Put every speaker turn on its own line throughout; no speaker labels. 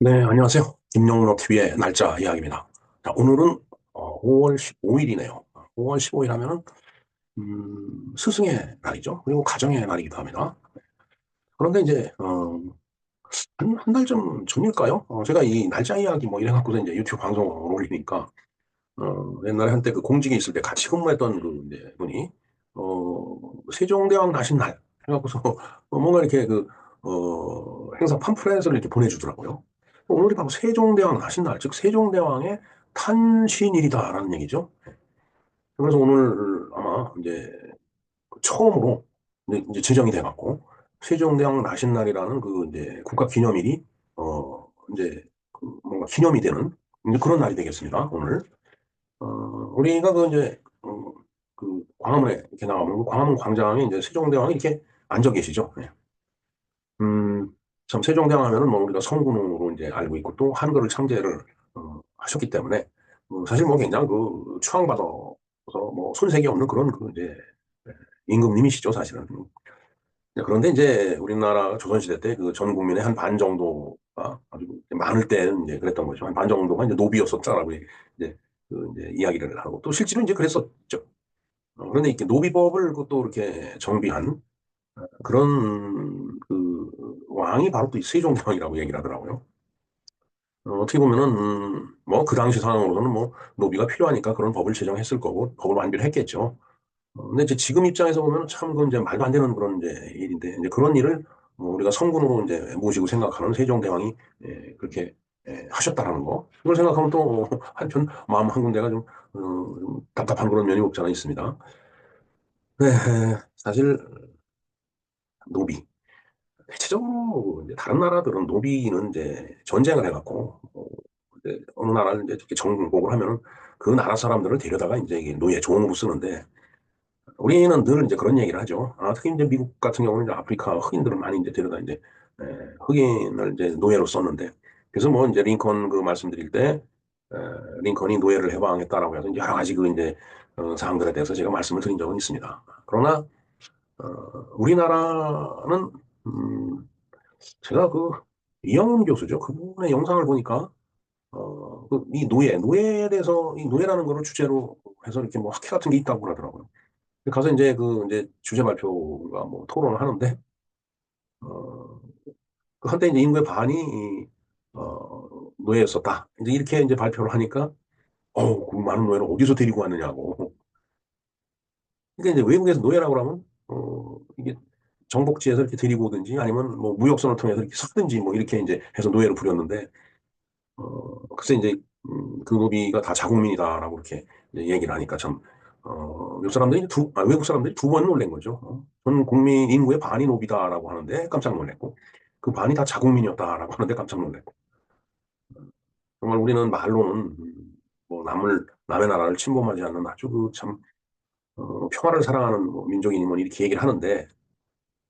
네, 안녕하세요. 김영로 TV의 날짜 이야기입니다. 자, 오늘은 5월 15일이네요. 5월 15일 하면은 스승의 날이죠. 그리고 가정의 날이기도 합니다. 그런데 이제 한 달 좀 전일까요? 제가 이 날짜 이야기 뭐 이래 갖고서 이제 유튜브 방송을 올리니까 옛날에 한때 그 공직에 있을 때 같이 근무했던 그 이제 분이 세종대왕 나신 날 해갖고서 뭔가 이렇게 행사 팜플렛을 이렇게 보내주더라고요. 오늘이 바로 세종대왕 나신 날, 즉 세종대왕의 탄신일이다라는 얘기죠. 그래서 오늘 아마 이제 처음으로 이제 제정이 돼갖고 세종대왕 나신 날이라는 그 이제 국가 기념일이 이제 그 뭔가 기념이 되는 이제 그런 날이 되겠습니다. 오늘. 우리가 그 이제, 그 광화문에 이렇게 나가면 그 광화문 광장에 이제 세종대왕이 이렇게 앉아 계시죠. 예. 음, 참 세종대왕 하면은 뭐 우리가 성군으로 이제 알고 있고 또 한글을 창제를 하셨기 때문에 사실 뭐 굉장히 그 추앙받아서 뭐 손색이 없는 그런 그 이제 예, 임금님이시죠, 사실은. 네, 그런데 이제 우리나라 조선시대 때 그 전 국민의 한 반 정도가 아주 많을 때는 이제 그랬던 거죠. 한 반 정도가 이제 노비였었다라고 이제 이제 이야기를 하고 또 실제로 이제 그랬었죠. 그런데 이렇게 노비법을 그또 이렇게 정비한 그런 그 왕이 바로 또 이 세종대왕이라고 얘기를 하더라고요. 어떻게 보면은 뭐 그 당시 상황으로서는 뭐 노비가 필요하니까 그런 법을 제정했을 거고 법을 완비를 했겠죠. 근데 이제 지금 입장에서 보면 참 그건 이제 말도 안 되는 그런 이제 일인데 이제 그런 일을 우리가 성군으로 이제 모시고 생각하는 세종대왕이 그렇게 하셨다라는 거. 그걸 생각하면 또 한편 마음 한 군데가 좀 답답한 그런 면이 없지 않아 있습니다. 네, 사실 노비. 대체적으로 이제 다른 나라들은 노비는 이제 전쟁을 해갖고 이제 어느 나라를 이제 이렇게 정복을 하면은 그 나라 사람들을 데려다가 이제 이게 노예 종으로 쓰는데 우리는 늘 이제 그런 얘기를 하죠. 특히 이제 미국 같은 경우는 이제 아프리카 흑인들을 많이 이제 데려다 이제 흑인을 이제 노예로 썼는데 그래서 뭐 이제 링컨 그 말씀드릴 때 에, 링컨이 노예를 해방했다라고 해서 이제 여러 가지 그 이제 사항들에 대해서 제가 말씀을 드린 적은 있습니다. 그러나 우리나라는 제가 그 이영훈 교수죠. 그분의 영상을 보니까 이 노예에 대해서 이 노예라는 거를 주제로 해서 이렇게 뭐 학회 같은 게 있다고 그러더라고요. 가서 이제 그 이제 주제 발표가 뭐 토론을 하는데 어, 그 한때 이제 인구의 반이 노예였었다. 이제 이렇게 이제 발표를 하니까 그 많은 노예를 어디서 데리고 왔느냐고. 그러니까 이제 외국에서 노예라고 하면 이게 정복지에서 이렇게 데리고 오든지 아니면 뭐 무역선을 통해서 이렇게 샀든지 뭐 이렇게 이제 해서 노예를 부렸는데 글쎄 이제 그 노비가 다 자국민이다라고 이렇게 이제 얘기를 하니까 참 외국 사람들이 외국 사람들이 두 번 놀란 거죠. 전 국민 인구의 반이 노비다라고 하는데 깜짝 놀랐고 그 반이 다 자국민이었다라고 하는데 깜짝 놀랐고 정말 우리는 말로는 뭐 남의 나라를 침범하지 않는 아주 그 참 평화를 사랑하는 뭐 민족이니 뭐 이렇게 얘기를 하는데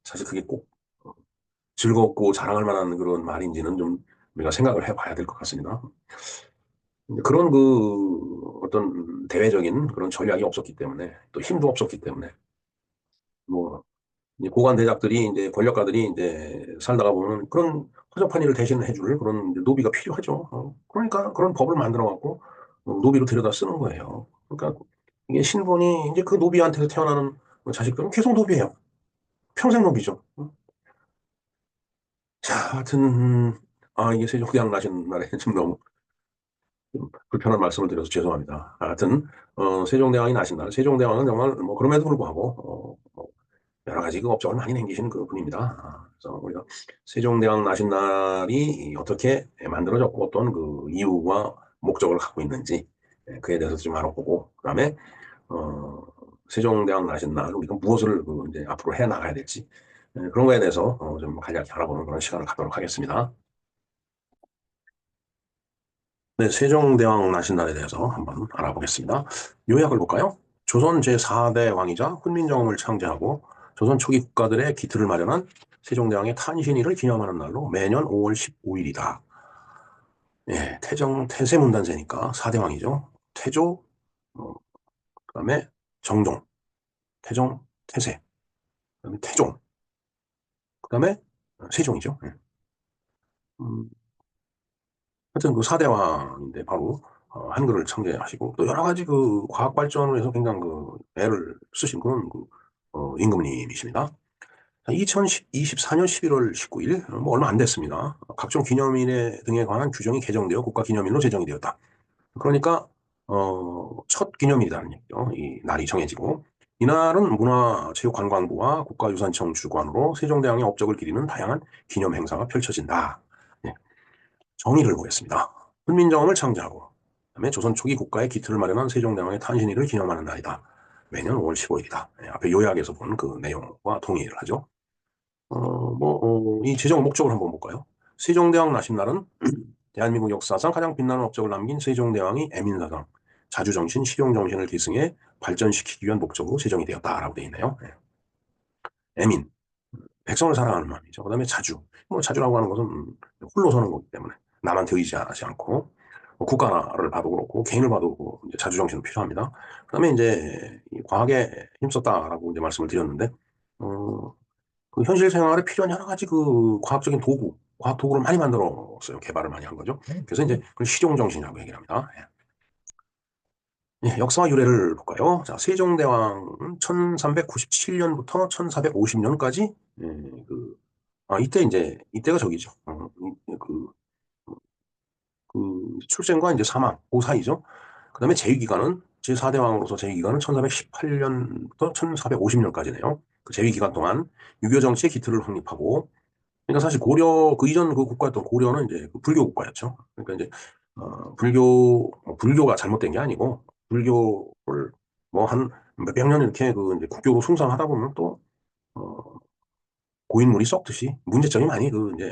사실 그게 꼭 즐겁고 자랑할 만한 그런 말인지는 좀 우리가 생각을 해봐야 될 것 같습니다. 그런 그 어떤 대외적인 그런 전략이 없었기 때문에 또 힘도 없었기 때문에 뭐 이제 고관 대작들이 이제 권력가들이 이제 살다가 보면 그런 허접한 일을 대신해 줄 그런 이제 노비가 필요하죠. 그러니까 그런 법을 만들어 갖고 노비로 들여다 쓰는 거예요. 그러니까 이게 신분이 이제 그 노비한테서 태어나는 자식들은 계속 노비예요. 평생 노비죠. 자, 하여튼 이게 세종대왕 나신 날에 좀 너무 불편한 말씀을 드려서 죄송합니다. 하여튼 세종대왕이 나신 날, 세종대왕은 정말 뭐 그럼에도 불구하고 여러 가지 그 업적을 많이 남기신 그 분입니다. 그래서 우리가 세종대왕 나신 날이 어떻게 만들어졌고 어떤 그 이유와 목적을 갖고 있는지 그에 대해서 좀 알아보고 그다음에 어, 세종대왕 나신 날 우리가 무엇을 그 이제 앞으로 해 나가야 될지 그런 거에 대해서 좀 간략히 알아보는 그런 시간을 갖도록 하겠습니다. 네, 세종대왕 나신 날에 대해서 한번 알아보겠습니다. 요약을 볼까요? 조선 제4대 왕이자 훈민정음을 창제하고 조선 초기 국가들의 기틀을 마련한 세종대왕의 탄신일을 기념하는 날로 매년 5월 15일이다. 예, 태세문단세니까 4대 왕이죠. 태조, 그다음에 정종, 태종, 태세, 그다음에 태종, 그다음에 세종이죠. 예. 음, 하여튼 그 사대왕인데 바로 한글을 창제하시고 또 여러 가지 그 과학 발전을 해서 굉장히 그 애를 쓰신 그런 그 임금님이십니다. 2024년 11월 19일, 뭐 얼마 안 됐습니다. 각종 기념일에 등에 관한 규정이 개정되어 국가기념일로 제정이 되었다. 그러니까 첫 기념일이라는 얘기죠. 이 날이 정해지고 이날은 문화체육관광부와 국가유산청 주관으로 세종대왕의 업적을 기리는 다양한 기념 행사가 펼쳐진다. 네, 정의를 보겠습니다. 훈민정음을 창제하고 그다음에 조선 초기 국가의 기틀을 마련한 세종대왕의 탄신일을 기념하는 날이다. 매년 5월 15일이다. 앞에 요약에서 본 그 내용과 동의를 하죠. 이 제정 목적을 한번 볼까요? 세종대왕 나신 날은 대한민국 역사상 가장 빛나는 업적을 남긴 세종대왕이 애민사상, 자주정신, 실용정신을 계승해 발전시키기 위한 목적으로 제정이 되었다라고 되어 있네요. 네. 애민, 백성을 사랑하는 마음이죠. 그 다음에 자주, 뭐 자주라고 하는 것은 홀로 서는 거기 때문에 남한테 의지하지 않고 국가를 봐도 그렇고 개인을 봐도 그렇고 이제 자주정신은 필요합니다. 그 다음에 이제 과학에 힘썼다라고 이제 말씀을 드렸는데 어, 그 현실 생활에 필요한 여러 가지 그 과학적인 도구, 과학 도구를 많이 만들었어요. 개발을 많이 한 거죠. 그래서 이제 그걸 실용정신이라고 얘기를 합니다. 예, 역사와 유래를 볼까요? 자, 세종대왕은 1397년부터 1450년까지 이때 이제 이때가 저기죠. 출생과 이제 사망 그 사이죠. 그다음에 재위기간은 제4대왕으로서 재위기간은 1418년부터 1450년까지네요. 그 재위기간 동안 유교 정치의 기틀을 확립하고 그러니까 사실 고려 그 이전 그 국가였던 고려는 이제 그 불교 국가였죠. 그러니까 이제 불교가 잘못된 게 아니고 불교를 뭐 한 몇백 년 이렇게 그 이제 국교로 숭상하다 보면 또 어, 고인물이 썩듯이 문제점이 많이 그 이제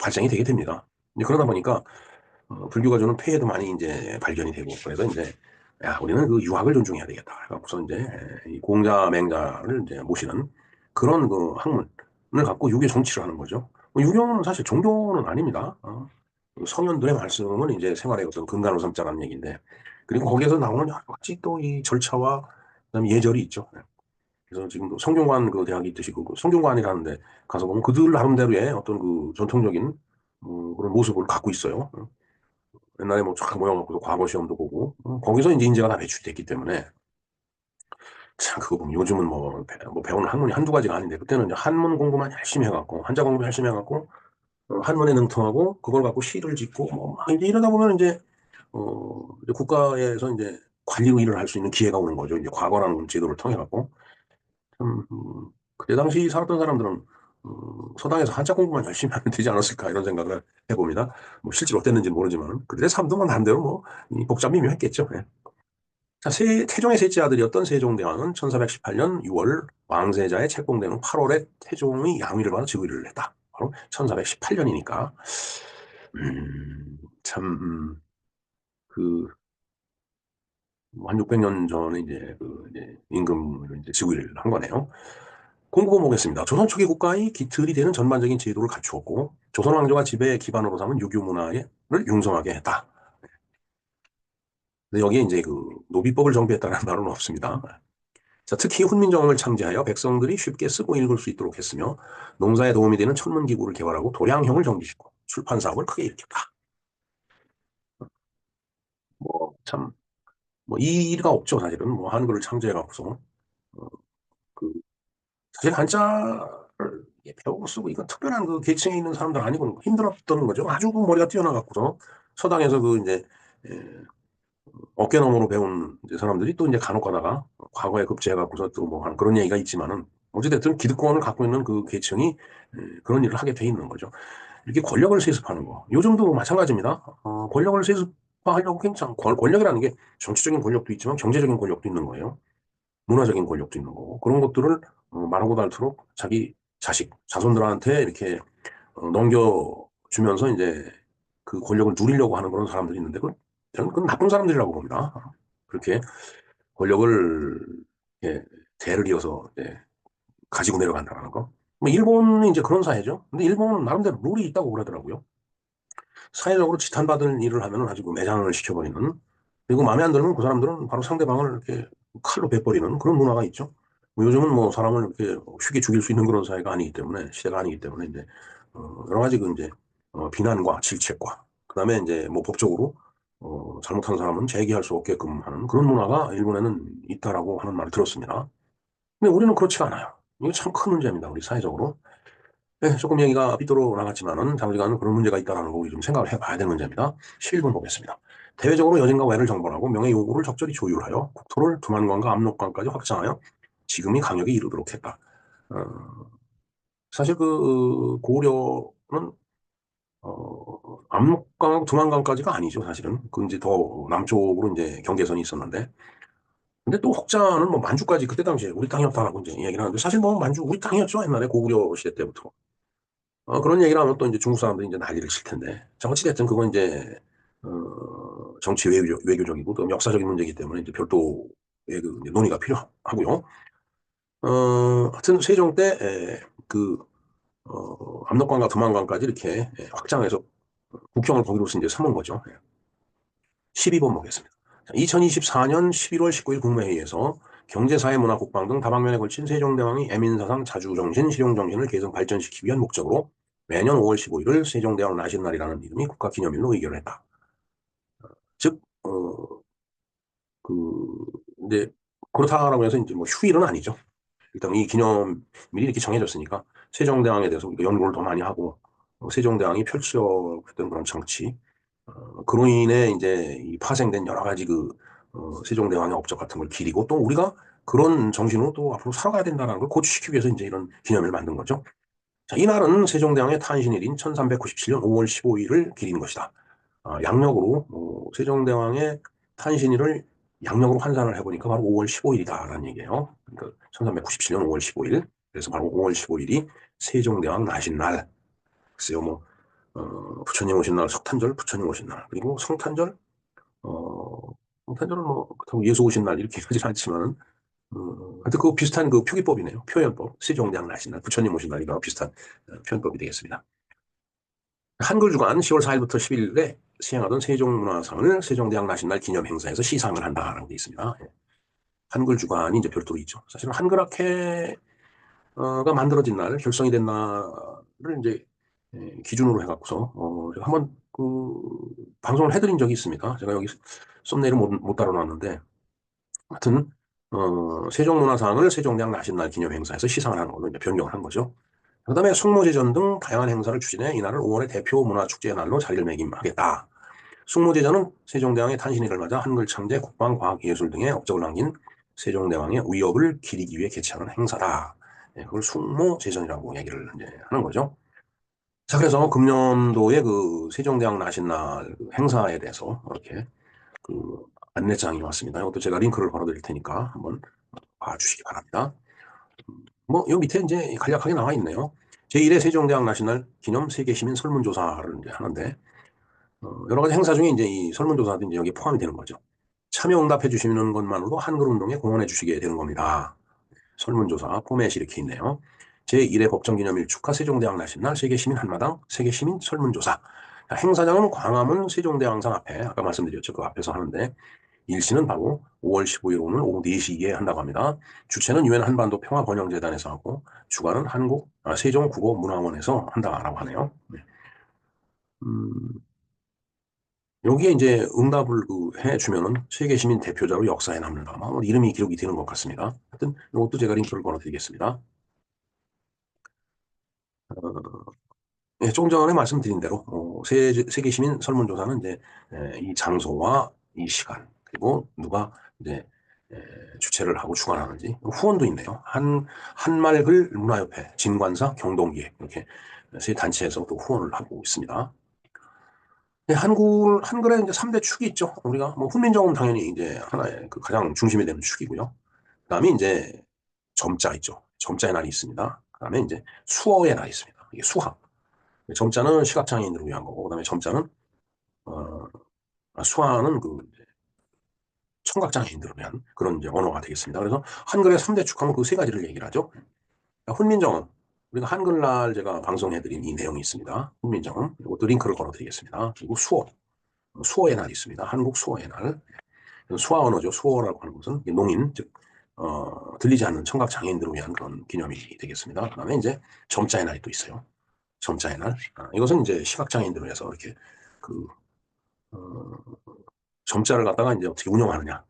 발생이 되게 됩니다. 이제 그러다 보니까 불교가 주는 폐해도 많이 이제 발견이 되고 그래서 이제 야 우리는 그 유학을 존중해야 되겠다. 그래서 이제 이 공자 맹자를 이제 모시는 그런 그 학문을 갖고 유교 정치를 하는 거죠. 유교는 사실 종교는 아닙니다. 성현들의 말씀은 이제 생활의 어떤 근간으로 삼자라는 얘기인데 그리고 거기에서 나오는 여러 가지 또 이 절차와 그다음에 예절이 있죠. 그래서 지금도 성균관 그 대학이 있듯이 그 성균관이라는데 가서 보면 그들 나름대로의 어떤 그 전통적인 그런 모습을 갖고 있어요. 옛날에 뭐 쫙 모여갖고 과거 시험도 보고 거기서 이제 인재가 다 배출됐기 때문에 참 그거 보면 요즘은 뭐 배우는 학문이 한두 가지가 아닌데 그때는 이제 한문 공부만 열심히 해갖고 한자 공부 열심히 해갖고 한문에 능통하고 그걸 갖고 시를 짓고 뭐 이제 이러다 보면 이제 국가에서 이제 관리로 일을 할 수 있는 기회가 오는 거죠. 이제 과거라는 제도를 통해 갖고 참 그때 당시 살았던 사람들은 서당에서 한자 공부만 열심히 하면 되지 않았을까 이런 생각을 해봅니다. 뭐 실제로 어땠는지는 모르지만 그때 삶도 뭐 나름대로 뭐이 복잡 미묘했겠죠. 예. 자, 태종의 셋째 아들이었던 세종대왕은 1418년 6월 왕세자의 책봉되는 8월에 태종의 양위를 받아 즉위를 했다. 바로 1418년이니까 참 그, 한 600년 전에 이제 이제 임금을 이제 즉위를 한 거네요. 공부본 보겠습니다. 조선 초기 국가의 기틀이 되는 전반적인 제도를 갖추었고 조선 왕조가 지배 기반으로 삼은 유교 문화를 융성하게 했다. 근데 여기에 이제 그 노비법을 정비했다는 말은 없습니다. 자, 특히 훈민정음을 창제하여 백성들이 쉽게 쓰고 읽을 수 있도록 했으며 농사에 도움이 되는 천문기구를 개발하고 도량형을 정비시키고 출판 사업을 크게 일으켰다. 뭐 참 뭐 이 일가 없죠 사실은 뭐 한글을 창제해갖고서 어, 그 사실 한자를 배우고 쓰고 이건 특별한 그 계층에 있는 사람들 아니고 힘들었던 거죠. 아주 그 머리가 뛰어나갖고서 서당에서 그 이제 에, 어깨너머로 배운 이제 사람들이 또 이제 간혹 가다가 과거에 급제해갖고서 또 뭐 하는 그런 얘기가 있지만은 어찌됐든 기득권을 갖고 있는 그 계층이 그런 일을 하게 돼 있는 거죠. 이렇게 권력을 세습하는 거. 요즘도 마찬가지입니다. 권력을 세습하려고 굉장히 권력이라는 게 정치적인 권력도 있지만 경제적인 권력도 있는 거예요. 문화적인 권력도 있는 거고 그런 것들을 말하고 닳도록 자기 자식, 자손들한테 이렇게 넘겨주면서 이제 그 권력을 누리려고 하는 그런 사람들이 있는데 저는 그건 나쁜 사람들이라고 봅니다. 그렇게 권력을 예, 대를 이어서 가지고 내려간다는 거. 뭐 일본이 이제 그런 사회죠. 근데 일본은 나름대로 룰이 있다고 그러더라고요. 사회적으로 지탄받은 일을 하면 아주 그 매장을 시켜버리는 그리고 마음에 안 들면 그 사람들은 바로 상대방을 이렇게 칼로 베버리는 그런 문화가 있죠. 뭐 요즘은 뭐 사람을 이렇게 쉽게 죽일 수 있는 그런 사회가 아니기 때문에 시대가 아니기 때문에 이제 여러 가지 그 이제 비난과 질책과 그다음에 이제 뭐 법적으로 잘못한 사람은 재기할 수 없게끔 하는 그런 문화가 일본에는 있다라고 하는 말을 들었습니다. 근데 우리는 그렇지가 않아요. 이거 참 큰 문제입니다. 우리 사회적으로. 네, 조금 얘기가 삐뚤어 나갔지만은 장기간 그런 문제가 있다는 거 우리 좀 생각을 해봐야 되는 문제입니다. 실문 보겠습니다. 대외적으로 여진과 외를 정벌하고 명예 요구를 적절히 조율하여 국토를 두만관과 압록강까지 확장하여 지금이 강역에 이르도록 했다. 어, 사실 그 고려는 압록강, 두만강까지가 아니죠, 사실은. 그 이제 더 남쪽으로 이제 경계선이 있었는데. 근데 또 혹자는 뭐 만주까지 그때 당시에 우리 땅이었다라고 이제 이야기를 하는데 사실 뭐 만주 우리 땅이었죠, 옛날에 고구려 시대 때부터. 그런 얘기를 하면 또 이제 중국 사람들이 이제 난리를 칠 텐데. 자, 어찌됐든 그건 이제, 정치 외교적이고 또 역사적인 문제이기 때문에 이제 별도의 그 이제 논의가 필요하고요. 하여튼 세종 때, 압록강과 두만강까지 이렇게 확장해서 국경을 거기로 이제 삼은 거죠. 12번 보겠습니다. 2024년 11월 19일 국무회의에서 경제사회문화 국방 등 다방면에 걸친 세종대왕이 애민사상 자주정신, 실용정신을 계속 발전시키기 위한 목적으로 매년 5월 15일을 세종대왕 나신날이라는 이름이 국가기념일로 의결을 했다. 즉, 그, 이제, 그렇다라고 해서 이제 뭐 휴일은 아니죠. 일단 이 기념일이 이렇게 정해졌으니까 세종대왕에 대해서 우리가 연구를 더 많이 하고 세종대왕이 펼쳐했던 그런 정치, 그로 인해 이제 이 파생된 여러 가지 세종대왕의 업적 같은 걸 기리고 또 우리가 그런 정신으로 또 앞으로 살아가야 된다는 걸 고취시키기 위해서 이제 이런 기념일을 만든 거죠. 자, 이날은 세종대왕의 탄신일인 1397년 5월 15일을 기리는 것이다. 양력으로 세종대왕의 탄신일을 양력으로 환산을 해보니까 바로 5월 15일이다라는 얘기예요. 그러니까 1397년 5월 15일. 그래서 바로 5월 15일이 세종대왕 나신날. 글쎄요, 뭐 부처님 오신 날, 석탄절, 부처님 오신 날, 그리고 성탄절, 어, 성탄절은 뭐 그렇다고 예수 오신 날 이렇게 하진 않지만은 하여튼 그 비슷한 그 표기법이네요. 표현법. 세종대왕 나신 날, 부처님 오신 날이랑 비슷한 표현법이 되겠습니다. 한글 주간 10월 4일부터 11일에 시행하던 세종문화상을 세종대왕 나신날 기념 행사에서 시상을 한다라고 되어 있습니다. 예. 한글 주간이 이제 별도로 있죠. 사실은 한글학회가 만들어진 날, 결성이 된 날을 이제 기준으로 해갖고서 제가 한번 방송을 해드린 적이 있습니다. 제가 여기 썸네일을 못 달아놨는데 하여튼 세종문화상을 세종대왕 나신날 기념 행사에서 시상을 하는 걸로 이제 변경을 한 거죠. 그다음에 숙모제전 등 다양한 행사를 추진해 이날을 5월의 대표 문화축제의 날로 자리를 매김하겠다. 숙모제전은 세종대왕의 탄신일을 맞아 한글 창제, 국방, 과학, 예술 등의 업적을 남긴 세종대왕의 위업을 기리기 위해 개최하는 행사다. 그걸 숙모제전이라고 얘기를 이제 하는 거죠. 자, 그래서 금년도에 그 세종대왕 나신날 행사에 대해서 이렇게 그 안내장이 왔습니다. 이것도 제가 링크를 걸어드릴 테니까 한번 봐주시기 바랍니다. 뭐, 요 밑에 이제 간략하게 나와 있네요. 제1회 세종대왕 나신날 기념 세계시민 설문조사를 이제 하는데, 여러 가지 행사 중에 이제 이 설문조사도 이제 여기에 포함이 되는 거죠. 참여 응답해 주시는 것만으로도 한글운동에 공헌해 주시게 되는 겁니다. 설문조사 포맷이 이렇게 있네요. 제1회 법정기념일 축하 세종대왕 나신날 세계시민 한마당 세계시민 설문조사. 행사장은 광화문 세종대왕상 앞에 아까 말씀드렸죠. 그 앞에서 하는데 일시는 바로 5월 15일 오늘 오후 4시에 한다고 합니다. 주최는 유엔 한반도 평화번영재단에서 하고 주관은 세종국어문화원에서 한다고 하네요. 네. 음, 여기에 이제 응답을 해주면은 세계시민 대표자로 역사에 남는다. 뭐 이름이 기록이 되는 것 같습니다. 하여튼 이것도 제가 링크를 걸어드리겠습니다. 예, 조금 전에 말씀드린 대로 세계시민 설문조사는 이제 이 장소와 이 시간 그리고 누가 이제 에, 주최를 하고 주관하는지 후원도 있네요. 한말글 문화협회, 진관사, 경동기획 이렇게 세 단체에서 또 후원을 하고 있습니다. 네, 한글에 이제 3대 축이 있죠. 우리가 뭐 훈민정음 당연히 이제 하나의 그 가장 중심이 되는 축이고요. 그다음에 이제 점자 있죠. 점자의 날이 있습니다. 그다음에 이제 수어의 날이 있습니다. 이게 수학. 점자는 시각장애인들을 위한 거고, 그다음에 점자는 어, 수화는 그 청각장애인들을 위한 그런 이제 언어가 되겠습니다. 그래서 한글의 3대 축하면 그 세 가지를 얘기를 하죠. 훈민정음 우리가 한글날 제가 방송해드린 이 내용이 있습니다. 훈민정음 이것도 링크를 걸어드리겠습니다. 그리고 수어의 날이 있습니다. 한국 수어의 날. 수화 언어죠. 수어라고 하는 것은 농인 즉 들리지 않는 청각장애인들을 위한 그런 기념일이 되겠습니다. 그다음에 이제 점자의 날이 또 있어요. 점자의 날. 이것은 이제 시각장애인들을 위해서 이렇게 그 어, 점자를 갖다가 이제 어떻게 운영하느냐.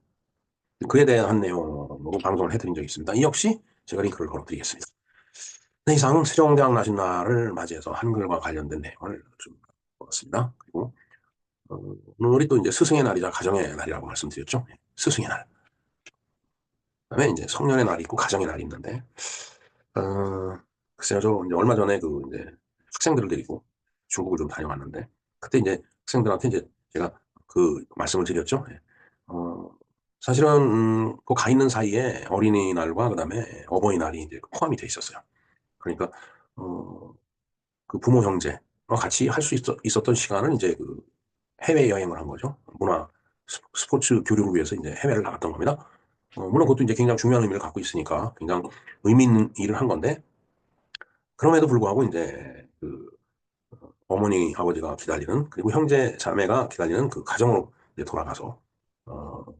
그에 대한 내용으로 방송을 해드린 적이 있습니다. 이 역시 제가 링크를 걸어드리겠습니다. 네, 이상 세종대왕 나신 날을 맞이해서 한글과 관련된 내용을 좀 보았습니다. 그리고 어, 오늘이 또 이제 스승의 날이자 가정의 날이라고 말씀드렸죠. 스승의 날. 그다음에 이제 성년의 날이 있고 가정의 날이 있는데, 글쎄요, 저 이제 얼마 전에 그 이제 학생들을 데리고 중국을 좀 다녀왔는데, 그때 이제 학생들한테 이제 제가 그 말씀을 드렸죠. 예. 어, 사실은 그 가 있는 사이에 어린이날과 그다음에 어버이날이 이제 포함이 돼 있었어요. 그러니까 어, 그 부모 형제와 같이 할 수 있었던 시간은 이제 그 해외 여행을 한 거죠. 문화 스포츠 교류를 위해서 이제 해외를 나갔던 겁니다. 물론 그것도 이제 굉장히 중요한 의미를 갖고 있으니까 굉장히 의미 있는 일을 한 건데, 그럼에도 불구하고 이제 그 어머니 아버지가 기다리는, 그리고 형제 자매가 기다리는 그 가정으로 이제 돌아가서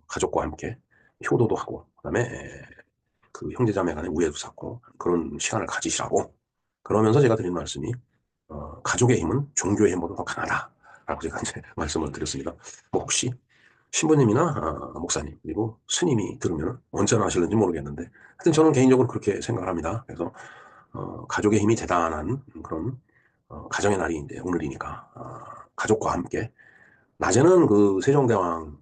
가족과 함께 효도도 하고 그다음에 그 형제 자매 간의 우애도 쌓고 그런 시간을 가지시라고. 그러면서 제가 드린 말씀이 가족의 힘은 종교의 힘보다 더 강하다라고 제가 이제 말씀을 드렸습니다. 뭐 혹시 신부님이나 목사님 그리고 스님이 들으면 언제나 하실는지 모르겠는데, 하여튼 저는 개인적으로 그렇게 생각을 합니다. 그래서 가족의 힘이 대단한 그런 가정의 날이 이제 오늘이니까 가족과 함께 낮에는 그 세종대왕을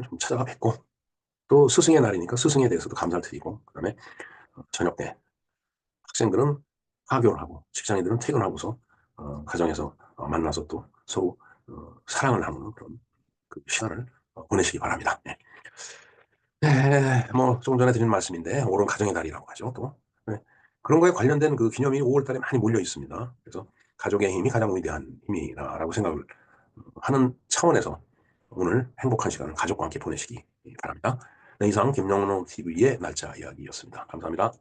좀 찾아가 뵙고, 또 스승의 날이니까 스승에 대해서도 감사를 드리고, 그다음에 저녁 때 학생들은 하교를 하고 직장인들은 퇴근하고서 가정에서 만나서 또 서로 사랑을 나누는 그런 그 시간을 보내시기 바랍니다. 네. 네, 뭐 조금 전에 드린 말씀인데 오른 가정의 달이라고 하죠. 또 네. 그런 거에 관련된 그 기념이 5월 달에 많이 몰려 있습니다. 그래서 가족의 힘이 가장 위대한 힘이라고 생각을 하는 차원에서 오늘 행복한 시간을 가족과 함께 보내시기 바랍니다. 네, 이상 김영로 TV의 날짜 이야기였습니다. 감사합니다.